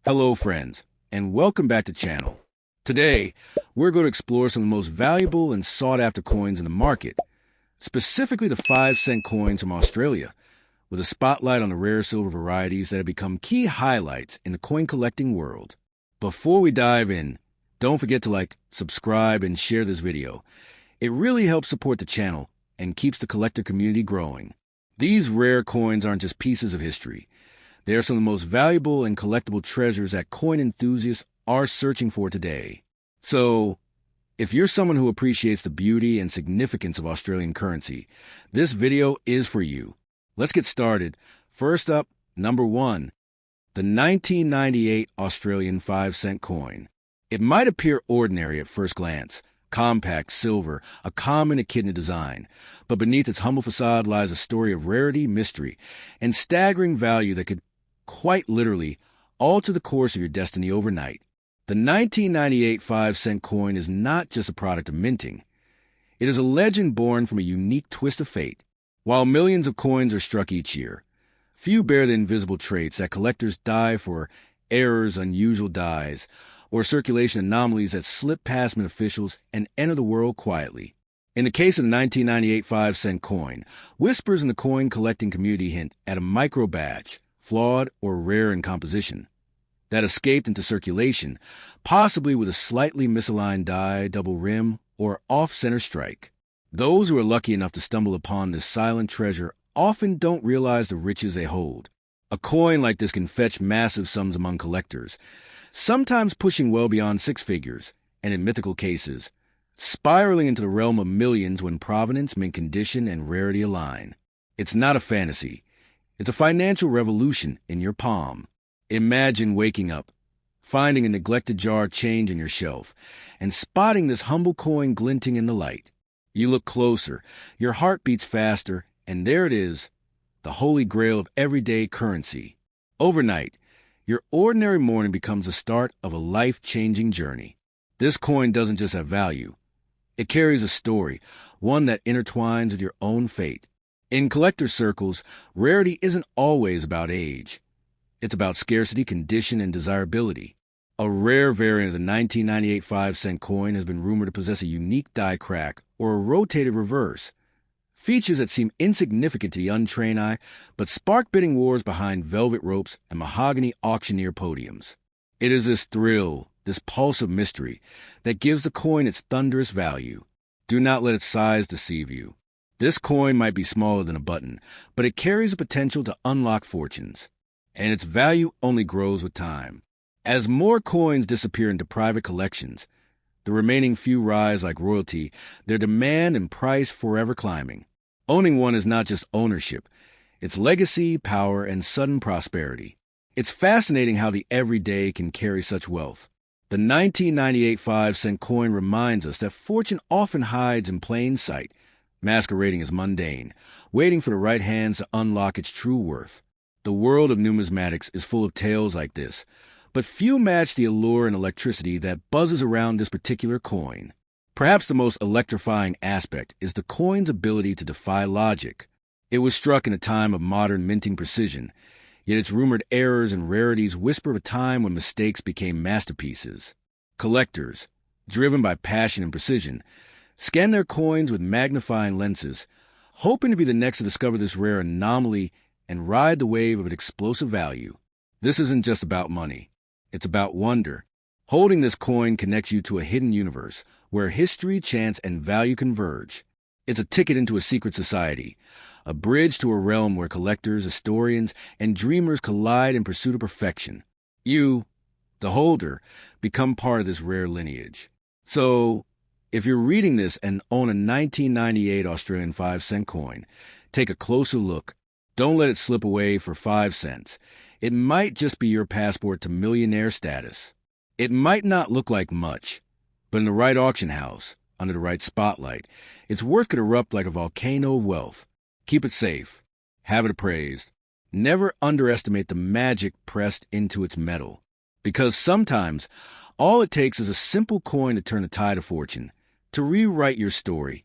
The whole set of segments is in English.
Hello friends, and welcome back to the channel. Today, we're going to explore some of the most valuable and sought-after coins in the market, specifically the 5-cent coins from Australia, with a spotlight on the rare silver varieties that have become key highlights in the coin collecting world. Before we dive in, don't forget to like, subscribe, and share this video. It really helps support the channel and keeps the collector community growing. These rare coins aren't just pieces of history. They are some of the most valuable and collectible treasures that coin enthusiasts are searching for today. So, if you're someone who appreciates the beauty and significance of Australian currency, this video is for you. Let's get started. First up, number 1, the 1998 Australian 5-cent coin. It might appear ordinary at first glance, compact, silver, a common echidna design, but beneath its humble facade lies a story of rarity, mystery, and staggering value that could quite literally alter the course of your destiny overnight. The 1998 5-cent coin is not just a product of minting. It is a legend born from a unique twist of fate. While millions of coins are struck each year, few bear the invisible traits that collectors die for: errors, unusual dies, or circulation anomalies that slip past mint officials and enter the world quietly. In the case of the 1998 5-cent coin, whispers in the coin collecting community hint at a micro batch, flawed or rare in composition, that escaped into circulation, possibly with a slightly misaligned die, double rim, or off-center strike. Those who are lucky enough to stumble upon this silent treasure often don't realize the riches they hold. A coin like this can fetch massive sums among collectors, sometimes pushing well beyond 6 figures, and in mythical cases, spiraling into the realm of millions when provenance, mint condition, and rarity align. It's not a fantasy. It's a financial revolution in your palm. Imagine waking up, finding a neglected jar of change in your shelf, and spotting this humble coin glinting in the light. You look closer, your heart beats faster, and there it is, the holy grail of everyday currency. Overnight, your ordinary morning becomes the start of a life-changing journey. This coin doesn't just have value. It carries a story, one that intertwines with your own fate. In collector circles, rarity isn't always about age. It's about scarcity, condition, and desirability. A rare variant of the 1998 5-cent coin has been rumored to possess a unique die crack or a rotated reverse, features that seem insignificant to the untrained eye, but spark bidding wars behind velvet ropes and mahogany auctioneer podiums. It is this thrill, this pulse of mystery, that gives the coin its thunderous value. Do not let its size deceive you. This coin might be smaller than a button, but it carries the potential to unlock fortunes, and its value only grows with time. As more coins disappear into private collections, the remaining few rise like royalty, their demand and price forever climbing. Owning one is not just ownership, it's legacy, power, and sudden prosperity. It's fascinating how the everyday can carry such wealth. The 1998 5-cent coin reminds us that fortune often hides in plain sight, masquerading as mundane, waiting for the right hands to unlock its true worth. The world of numismatics is full of tales like this, but few match the allure and electricity that buzzes around this particular coin. Perhaps the most electrifying aspect is the coin's ability to defy logic. It was struck in a time of modern minting precision, yet its rumored errors and rarities whisper of a time when mistakes became masterpieces. Collectors, driven by passion and precision, scan their coins with magnifying lenses, hoping to be the next to discover this rare anomaly and ride the wave of its explosive value. This isn't just about money. It's about wonder. Holding this coin connects you to a hidden universe where history, chance, and value converge. It's a ticket into a secret society, a bridge to a realm where collectors, historians, and dreamers collide in pursuit of perfection. You, the holder, become part of this rare lineage. So, if you're reading this and own a 1998 Australian 5-cent coin, take a closer look. Don't let it slip away for 5 cents. It might just be your passport to millionaire status. It might not look like much, but in the right auction house, under the right spotlight, its worth could erupt like a volcano of wealth. Keep it safe. Have it appraised. Never underestimate the magic pressed into its metal, because sometimes all it takes is a simple coin to turn the tide of fortune, to rewrite your story,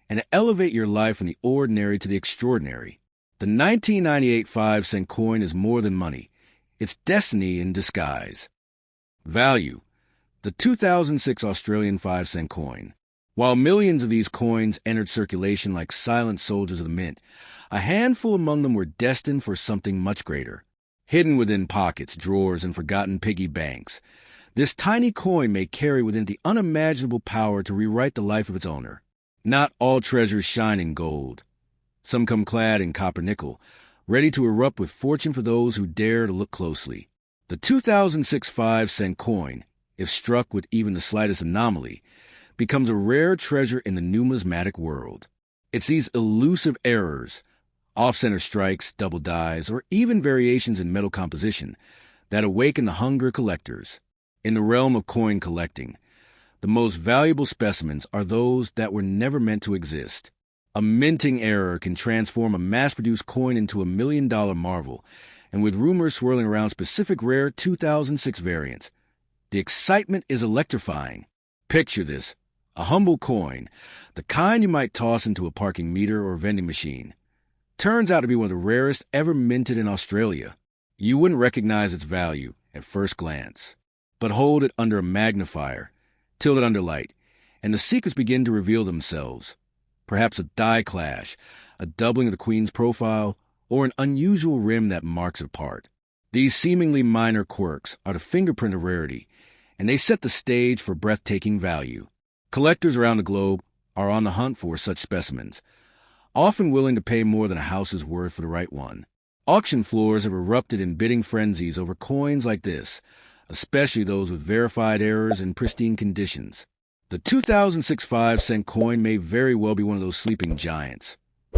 and to elevate your life from the ordinary to the extraordinary. The 1998 5-cent coin is more than money. It's destiny in disguise. Value: the 2006 Australian 5-cent coin. While millions of these coins entered circulation like silent soldiers of the mint, a handful among them were destined for something much greater. Hidden within pockets, drawers, and forgotten piggy banks, this tiny coin may carry within it the unimaginable power to rewrite the life of its owner. Not all treasures shine in gold. Some come clad in copper nickel, ready to erupt with fortune for those who dare to look closely. The 2006 5-cent coin, if struck with even the slightest anomaly, becomes a rare treasure in the numismatic world. It's these elusive errors, off-center strikes, double dies, or even variations in metal composition, that awaken the hunger of collectors. In the realm of coin collecting, the most valuable specimens are those that were never meant to exist. A minting error can transform a mass-produced coin into a million-dollar marvel, and with rumors swirling around specific rare 2006 variants, the excitement is electrifying. Picture this: a humble coin, the kind you might toss into a parking meter or vending machine, turns out to be one of the rarest ever minted in Australia. You wouldn't recognize its value at first glance, but hold it under a magnifier, tilt it under light, and the secrets begin to reveal themselves. Perhaps a die clash, a doubling of the Queen's profile, or an unusual rim that marks it apart. These seemingly minor quirks are the fingerprint of rarity, and they set the stage for breathtaking value. Collectors around the globe are on the hunt for such specimens, often willing to pay more than a house's worth for the right one. Auction floors have erupted in bidding frenzies over coins like this, especially those with verified errors and pristine conditions. The 2006 5-cent coin may very well be one of those sleeping giants.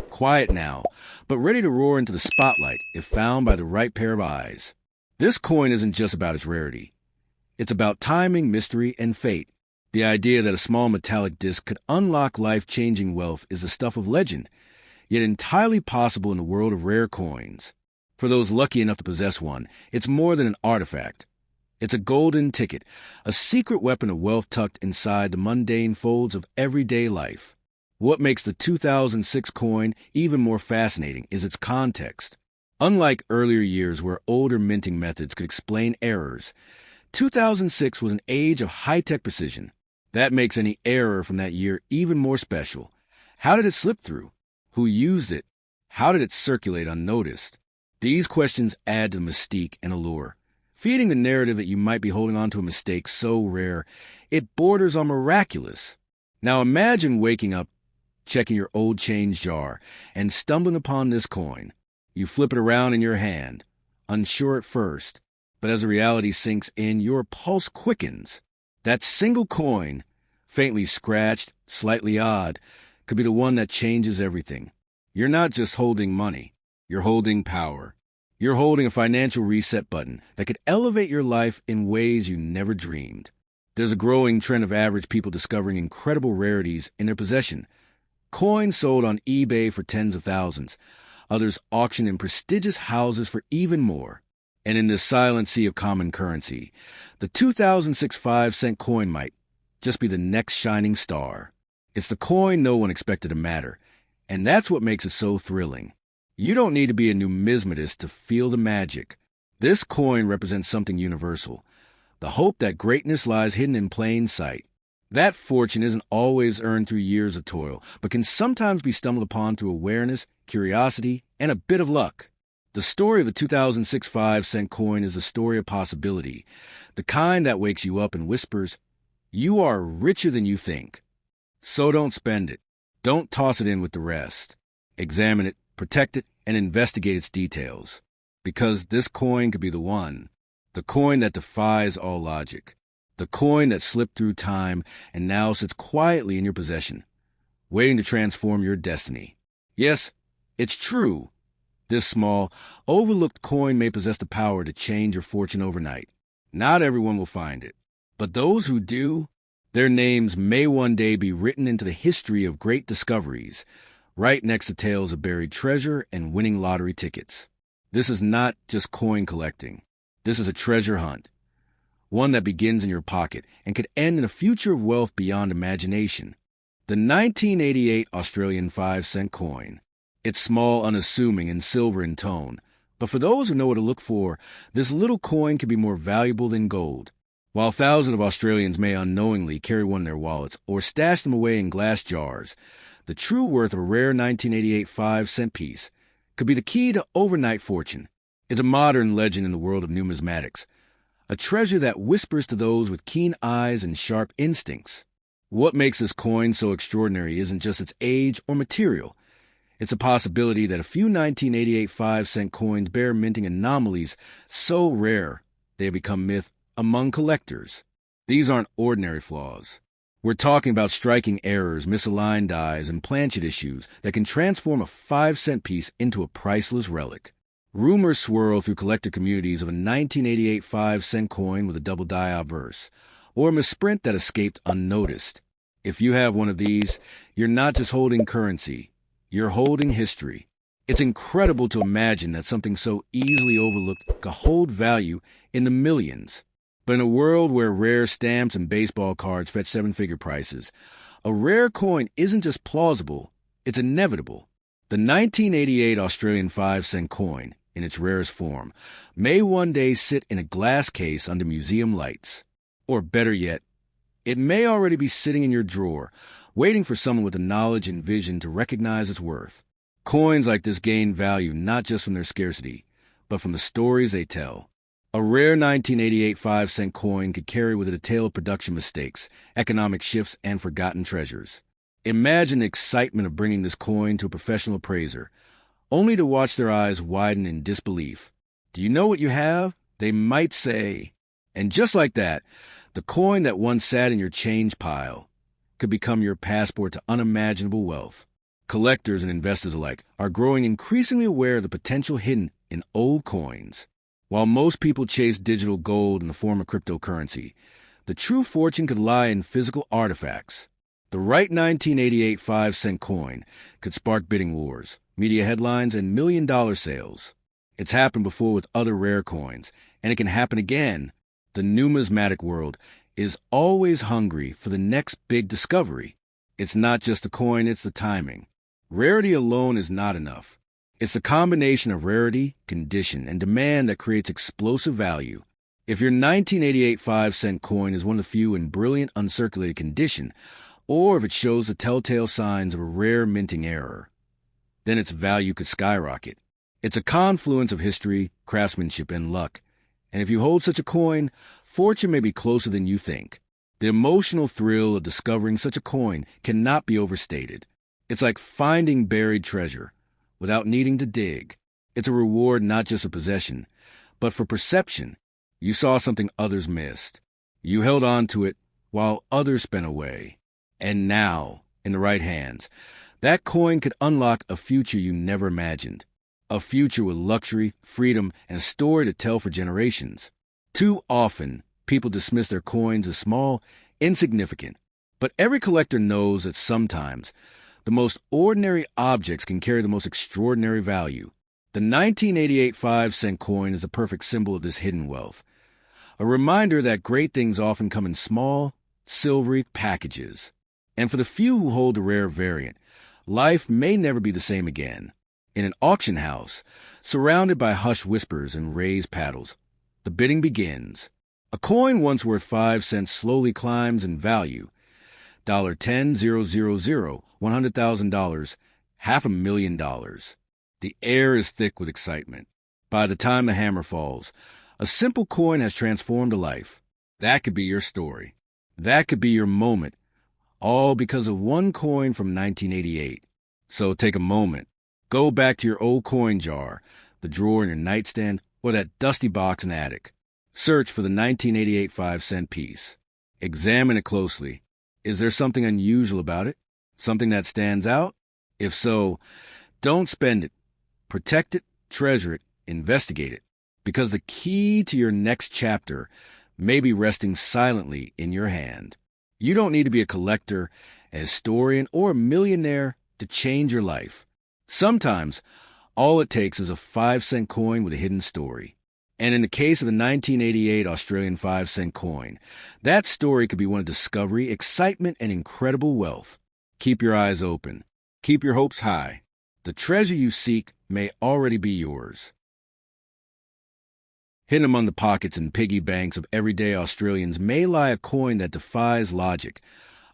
Quiet now, but ready to roar into the spotlight if found by the right pair of eyes. This coin isn't just about its rarity. It's about timing, mystery, and fate. The idea that a small metallic disc could unlock life-changing wealth is the stuff of legend, yet entirely possible in the world of rare coins. For those lucky enough to possess one, it's more than an artifact. It's a golden ticket, a secret weapon of wealth tucked inside the mundane folds of everyday life. What makes the 2006 coin even more fascinating is its context. Unlike earlier years where older minting methods could explain errors, 2006 was an age of high-tech precision. That makes any error from that year even more special. How did it slip through? Who used it? How did it circulate unnoticed? These questions add to the mystique and allure, feeding the narrative that you might be holding on to a mistake so rare it borders on miraculous. Now imagine waking up, checking your old change jar, and stumbling upon this coin. You flip it around in your hand, unsure at first, but as the reality sinks in, your pulse quickens. That single coin, faintly scratched, slightly odd, could be the one that changes everything. You're not just holding money. You're holding power. You're holding a financial reset button that could elevate your life in ways you never dreamed. There's a growing trend of average people discovering incredible rarities in their possession. Coins sold on eBay for tens of thousands. Others auctioned in prestigious houses for even more. And in this silent sea of common currency, the 2006 5-cent coin might just be the next shining star. It's the coin no one expected to matter, and that's what makes it so thrilling. You don't need to be a numismatist to feel the magic. This coin represents something universal, the hope that greatness lies hidden in plain sight. That fortune isn't always earned through years of toil, but can sometimes be stumbled upon through awareness, curiosity, and a bit of luck. The story of the 2006 5-cent coin is a story of possibility, the kind that wakes you up and whispers, "You are richer than you think." So don't spend it. Don't toss it in with the rest. Examine it, protect it, and investigate its details. Because this coin could be the one. The coin that defies all logic. The coin that slipped through time and now sits quietly in your possession, waiting to transform your destiny. Yes, it's true. This small, overlooked coin may possess the power to change your fortune overnight. Not everyone will find it, but those who do, their names may one day be written into the history of great discoveries, right next to tales of buried treasure and winning lottery tickets. This is not just coin collecting. This is a treasure hunt, one that begins in your pocket and could end in a future of wealth beyond imagination. The 1988 Australian 5-cent coin. It's small, unassuming, and silver in tone, But for those who know what to look for, this little coin can be more valuable than gold. While thousands of Australians may unknowingly carry one in their wallets or stash them away in glass jars, the true worth of a rare 1988 5-cent piece could be the key to overnight fortune. It's a modern legend in the world of numismatics, a treasure that whispers to those with keen eyes and sharp instincts. What makes this coin so extraordinary isn't just its age or material. It's a possibility that a few 1988 5-cent coins bear minting anomalies so rare they have become myth among collectors. These aren't ordinary flaws. We're talking about striking errors, misaligned dies, and planchet issues that can transform a 5-cent piece into a priceless relic. Rumors swirl through collector communities of a 1988 5-cent coin with a double die obverse, or a misprint that escaped unnoticed. If you have one of these, you're not just holding currency, you're holding history. It's incredible to imagine that something so easily overlooked could hold value in the millions. But in a world where rare stamps and baseball cards fetch seven-figure prices, a rare coin isn't just plausible, it's inevitable. The 1988 Australian 5-cent coin, in its rarest form, may one day sit in a glass case under museum lights. Or better yet, it may already be sitting in your drawer, waiting for someone with the knowledge and vision to recognize its worth. Coins like this gain value not just from their scarcity, but from the stories they tell. A rare 1988 5-cent coin could carry with it a tale of production mistakes, economic shifts, and forgotten treasures. Imagine the excitement of bringing this coin to a professional appraiser, only to watch their eyes widen in disbelief. Do you know what you have? They might say. And just like that, the coin that once sat in your change pile could become your passport to unimaginable wealth. Collectors and investors alike are growing increasingly aware of the potential hidden in old coins. While most people chase digital gold in the form of cryptocurrency, the true fortune could lie in physical artifacts. The right 1988 5-cent coin could spark bidding wars, media headlines, and million-dollar sales. It's happened before with other rare coins, and it can happen again. The numismatic world is always hungry for the next big discovery. It's not just the coin, it's the timing. Rarity alone is not enough. It's the combination of rarity, condition, and demand that creates explosive value. If your 1988 5-cent coin is one of the few in brilliant uncirculated condition, or if it shows the telltale signs of a rare minting error, then its value could skyrocket. It's a confluence of history, craftsmanship, and luck. And if you hold such a coin, fortune may be closer than you think. The emotional thrill of discovering such a coin cannot be overstated. It's like finding buried treasure without needing to dig. It's a reward not just for possession, but for perception. You saw something others missed. You held on to it while others spent away. And now, in the right hands, that coin could unlock a future you never imagined. A future with luxury, freedom, and a story to tell for generations. Too often, people dismiss their coins as small, insignificant. But every collector knows that sometimes the most ordinary objects can carry the most extraordinary value. The 1988 5-cent coin is a perfect symbol of this hidden wealth. A reminder that great things often come in small, silvery packages. And for the few who hold the rare variant, life may never be the same again. In an auction house, surrounded by hushed whispers and raised paddles, the bidding begins. A coin once worth 5 cents slowly climbs in value. $10,000, $100,000, $500,000. The air is thick with excitement. By the time the hammer falls, a simple coin has transformed a life. That could be your story. That could be your moment, all because of one coin from 1988. So take a moment. Go back to your old coin jar, the drawer in your nightstand, or that dusty box in the attic. Search for the 1988 5-cent piece. Examine it closely. Is there something unusual about it? Something that stands out? If so, don't spend it. Protect it, treasure it, investigate it. Because the key to your next chapter may be resting silently in your hand. You don't need to be a collector, a historian, or a millionaire to change your life. Sometimes, all it takes is a 5-cent coin with a hidden story. And in the case of the 1988 Australian 5-cent coin, that story could be one of discovery, excitement, and incredible wealth. Keep your eyes open. Keep your hopes high. The treasure you seek may already be yours. Hidden among the pockets and piggy banks of everyday Australians may lie a coin that defies logic,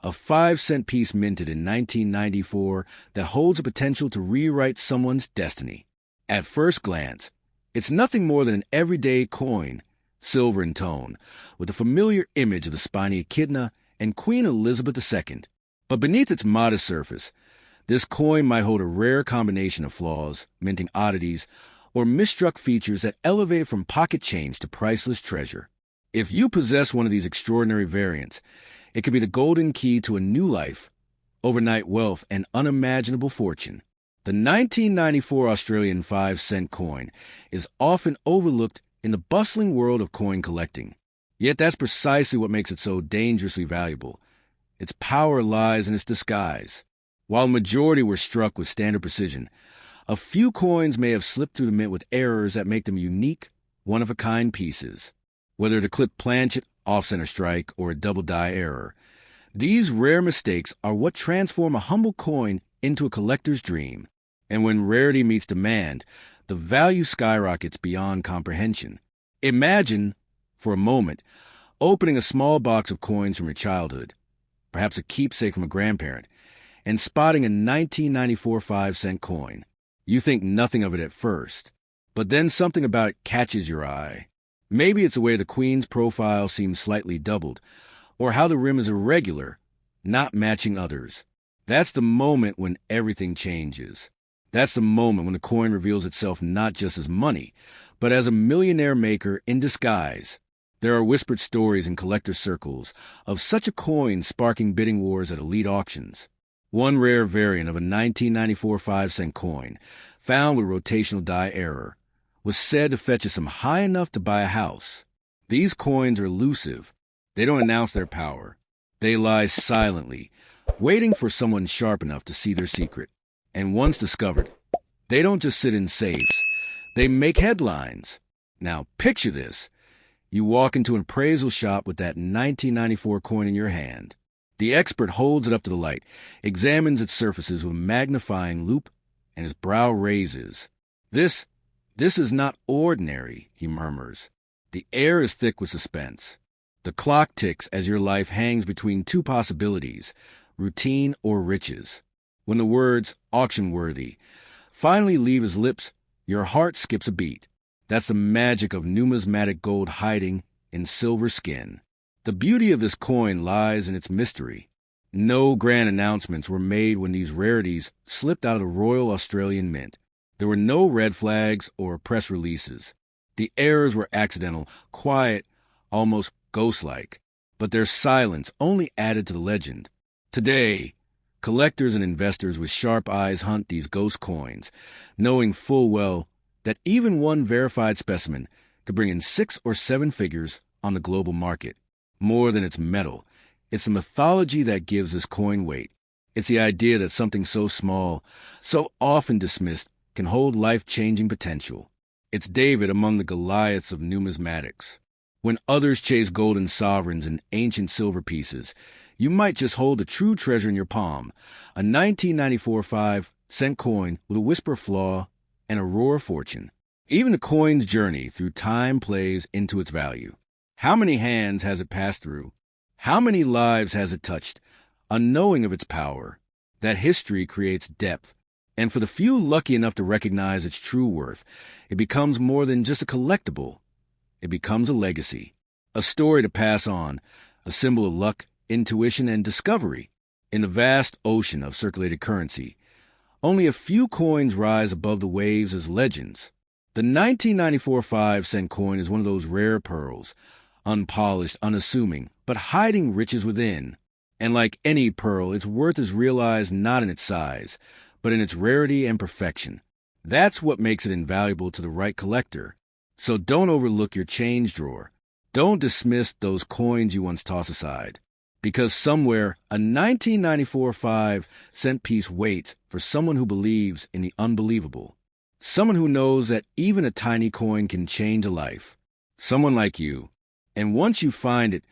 a 5-cent piece minted in 1994 that holds the potential to rewrite someone's destiny. At first glance, it's nothing more than an everyday coin, silver in tone, with the familiar image of the spiny echidna and Queen Elizabeth II. But beneath its modest surface, this coin might hold a rare combination of flaws, minting oddities, or misstruck features that elevate it from pocket change to priceless treasure. If you possess one of these extraordinary variants, it could be the golden key to a new life, overnight wealth, and unimaginable fortune. The 1994 Australian 5-cent coin is often overlooked in the bustling world of coin collecting. Yet that's precisely what makes it so dangerously valuable. Its power lies in its disguise. While the majority were struck with standard precision, a few coins may have slipped through the mint with errors that make them unique, one-of-a-kind pieces. Whether the clip planchet, off-center strike, or a double-die error, these rare mistakes are what transform a humble coin into a collector's dream. And when rarity meets demand, the value skyrockets beyond comprehension. Imagine, for a moment, opening a small box of coins from your childhood, perhaps a keepsake from a grandparent, and spotting a 1994 5-cent coin. You think nothing of it at first, but then something about it catches your eye. Maybe it's the way the Queen's profile seems slightly doubled, or how the rim is irregular, not matching others. That's the moment when everything changes. That's the moment when the coin reveals itself not just as money, but as a millionaire maker in disguise. There are whispered stories in collector circles of such a coin sparking bidding wars at elite auctions. One rare variant of a 1994 5-cent coin, found with rotational die error, was said to fetch a sum high enough to buy a house. These coins are elusive. They don't announce their power. They lie silently, waiting for someone sharp enough to see their secret. And once discovered, they don't just sit in safes. They make headlines. Now, picture this. You walk into an appraisal shop with that 1994 coin in your hand. The expert holds it up to the light, examines its surfaces with a magnifying loupe, and his brow raises. This is not ordinary, he murmurs. The air is thick with suspense. The clock ticks as your life hangs between two possibilities, routine or riches. When the words auction-worthy finally leave his lips, your heart skips a beat. That's the magic of numismatic gold hiding in silver skin. The beauty of this coin lies in its mystery. No grand announcements were made when these rarities slipped out of the Royal Australian Mint. There were no red flags or press releases. The errors were accidental, quiet, almost ghost-like. But their silence only added to the legend. Today, collectors and investors with sharp eyes hunt these ghost coins, knowing full well that even one verified specimen could bring in 6 or 7 figures on the global market. More than its metal, it's the mythology that gives this coin weight. It's the idea that something so small, so often dismissed, can hold life-changing potential. It's David among the Goliaths of numismatics. When others chase golden sovereigns and ancient silver pieces, you might just hold a true treasure in your palm, a 1994 5-cent coin with a whisper of flaw and a roar of fortune. Even the coin's journey through time plays into its value. How many hands has it passed through? How many lives has it touched, unknowing of its power? That history creates depth, and for the few lucky enough to recognize its true worth, it becomes more than just a collectible. It becomes a legacy, a story to pass on, a symbol of luck, intuition, and discovery. In the vast ocean of circulated currency, only a few coins rise above the waves as legends. The 1994 5-cent coin is one of those rare pearls, unpolished, unassuming, but hiding riches within. And like any pearl, its worth is realized not in its size, but in its rarity and perfection. That's what makes it invaluable to the right collector. So don't overlook your change drawer. Don't dismiss those coins you once tossed aside. Because somewhere, a 1994 5-cent piece waits for someone who believes in the unbelievable. Someone who knows that even a tiny coin can change a life. Someone like you. And once you find it,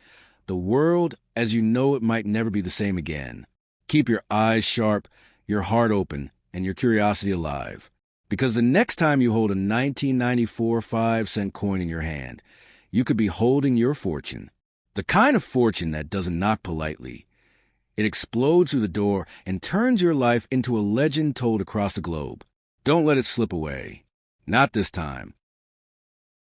the world as you know it might never be the same again. Keep your eyes sharp, your heart open, and your curiosity alive. Because the next time you hold a 1994 5-cent coin in your hand, you could be holding your fortune. The kind of fortune that doesn't knock politely. It explodes through the door and turns your life into a legend told across the globe. Don't let it slip away. Not this time.